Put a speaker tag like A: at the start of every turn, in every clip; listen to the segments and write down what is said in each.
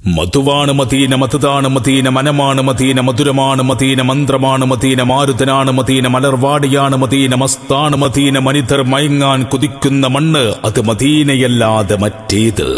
A: മധുവാണ് Medina, മതതാണ് Medina, മനമാണ് Medina, മധുരമാണ് Medina, മന്ത്രമാണ് Medina, മാരുതനാണ് Medina, മലർവാടിയാണ് Medina, മസ്താണ് Medina, മനിതർ മയങ്ങാൻ കുതിക്കുന്ന മണ്ണ് അത് മദീനയല്ലാതെ മറ്റേത്.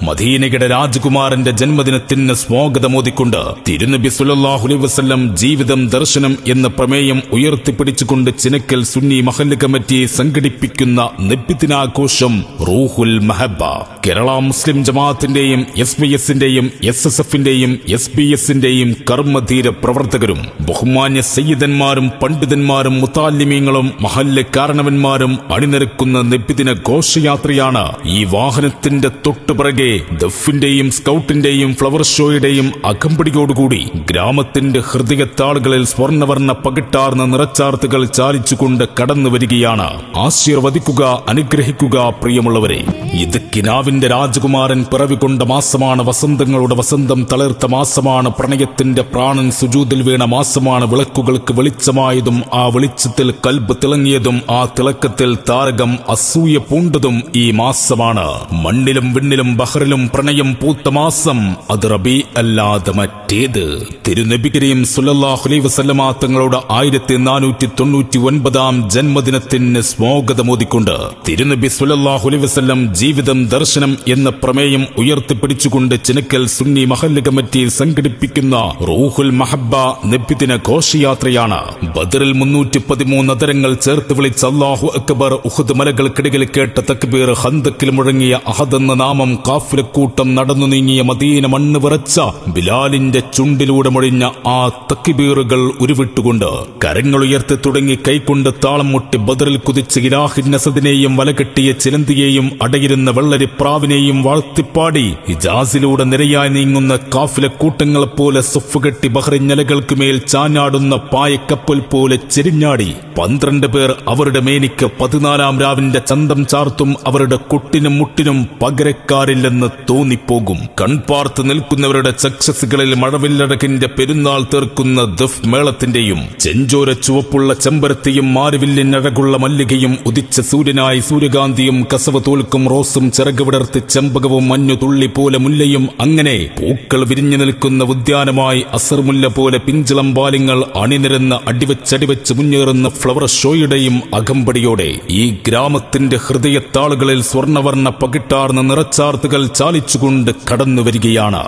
A: മദീനയുടെ രാജകുമാരന്റെ ജന്മദിനത്തിന് സ്വാഗതമോദിക്കൊണ്ട് തിരുനബി സല്ലല്ലാഹു അലൈഹി വസല്ലം ജീവിതം ദർശനം എന്ന പ്രമേയം ഉയർത്തിപ്പിടിച്ചുകൊണ്ട് ചിനക്കൽ സുന്നി മഹല്ല് കമ്മിറ്റി സംഘടിപ്പിക്കുന്ന നബിദിനാഘോഷം റൂഹുൽ മഹബ്ബ കേരള മുസ്ലിം ജമാഅത്തിന്റെയും SYSന്റെയും SSFന്റെയും SBS-ന്റെയും കർമ്മധീര പ്രവർത്തകരും ബഹുമാന്യ സയ്യിദന്മാരും പണ്ഡിതന്മാരും മുതാലിമീങ്ങളും മഹല്ല് കാരണവന്മാരും അണിനിരക്കുന്ന നബിദിന ഘോഷയാത്രയാണ്. ഈ വാഹനത്തിന്റെ തൊട്ടുപിറകെ ദഫിന്റെയും സ്കൗട്ടിന്റെയും ഫ്ലവർ ഷോയുടെയും അകമ്പടിയോടുകൂടി ഗ്രാമത്തിന്റെ ഹൃദയത്താളുകളിൽ സ്വർണ്ണവർണ്ണ പകിട്ടാർന്ന നിറച്ചാർത്തുകൾ ചാലിച്ചുകൊണ്ട് കടന്നു വരികയാണ്. ആശീർവദിക്കുക, അനുഗ്രഹിക്കുക പ്രിയമുള്ളവരെ. ഇത് കിനാവിന്റെ രാജകുമാരൻ പിറവികൊണ്ട മാസമാണ്. വസന്തങ്ങളുടെ വസന്തം തളിർത്ത മാസമാണ്. പ്രണയത്തിന്റെ പ്രാണൻ സുജൂദിൽ വീണ മാസമാണ്. വിളക്കുകൾക്ക് വെളിച്ചമായതും ആ വെളിച്ചത്തിൽ കൽബ് തിളങ്ങിയതും ആ തിളക്കത്തിൽ താരകം അസൂയ പൂണ്ടതും ഈ മാസമാണ്. മണ്ണിലും വിണ്ണിലും ബഹറിലും പ്രണയം പൂത്ത മാസം അത് റബീ അല്ലാതെ മറ്റേത്. തിരുനബി കരീം സല്ലല്ലാഹു അലൈഹി വസല്ലമ തങ്ങളുടെ 1499 ജന്മദിനത്തിന് സ്വാഗതമോദിക്കൊണ്ട് തിരുനബി സല്ലല്ലാഹു അലൈഹി വസല്ലം ജീവിതം ദർശനം എന്ന പ്രമേയം ഉയർത്തിപ്പിടിച്ചുകൊണ്ട് ചിനക്കൽ സുന്നി മഹല്ല് കമ്മിറ്റി സംഘടിപ്പിക്കുന്ന റൂഹുൽ മഹബ്ബ നബിദിന ഘോഷയാത്രയാണ്. ബദറിൽ 313 അതരങ്ങൾ ചേർത്ത് വിളിച്ച അല്ലാഹു അക്ബർ, ഉഹദ് മലകൾക്കിടയിൽ കേട്ട തക്ബീർ, ഖന്തക്കിൽ മുഴങ്ങിയ അഹദ് എന്ന നാമം, കാഫിലക്കൂട്ടം നടന്നു നീങ്ങിയ മദീന മണ്ണ് വിറച്ച ബിലാലിന്റെ ചുണ്ടിലൂടെ മൊഴിഞ്ഞ ആ തക്ബീറുകൾ ഉരുവിട്ടുകൊണ്ട് കരങ്ങളുയർത്തി തുടങ്ങി കൈകൊണ്ട് താളം മുട്ടി ബദറിൽ കുതിച്ച് ഇലാഹിൻ നസദിനെയും വലകെട്ടിയ ചിലന്തിയെയും അടയിരുന്ന വെള്ളരിപ്രാവിനെയും വാഴ്ത്തിപ്പാടി ഹിജാസിലൂടെ നിരയായി നീങ്ങുന്ന കാഫിലക്കൂട്ടങ്ങളെപ്പോലെ സൊഫുകെട്ടി ബഹ്റിഞ്ഞലകൾക്കുമേൽ ചാഞ്ഞാടുന്ന പായക്കപ്പൽ പോലെ ചെരിഞ്ഞാടി 12 പേർ അവരുടെ മേനിക്ക് 14 രാവിന്റെ ചന്തം ചാർത്തും അവരുടെ കുട്ടിനും മുട്ടിനും പകരക്കാരില്ലെന്ന് തോന്നിപ്പോകും. കൺപാർത്ത് നിൽക്കുന്നവരുടെ ചക്ഷസുകളിൽ മഴവില്ലടകിന്റെ പെരുന്നാൾ തീർക്കുന്ന ദഫ് മേളത്തിന്റെയും ചെഞ്ചോര ചുവപ്പുള്ള ചെമ്പരത്തിയും മാരുവില്ലിനഴകുള്ള മല്ലികയും ഉദിച്ച സൂര്യനായി സൂര്യകാന്തിയും കസവ് തോൽക്കും റോസും ചിറക് വിടർത്തി ചെമ്പകവും മഞ്ഞു തുള്ളി പോലെ മുല്ലയും അങ്ങനെ പൂക്കൾ വിരിഞ്ഞു നിൽക്കുന്ന ഉദ്യാനമായി അസർമുല്ല പോലെ പിഞ്ചിളം ബാല്യങ്ങൾ അണിനിരന്ന അടിവച്ചടിവച്ച് മുന്നേറുന്ന ഫ്ലവർ ഷോയുടെയും അകമ്പടിയോടെ ഈ ഗ്രാമത്തിന്റെ ഹൃദയത്താളുകളിൽ സ്വർണ്ണവർണ്ണ പകിട്ടാർന്ന നിറച്ചാർത്തുകൾ ചാലിച്ചുകൊണ്ട് കടന്നു വരികയാണ്.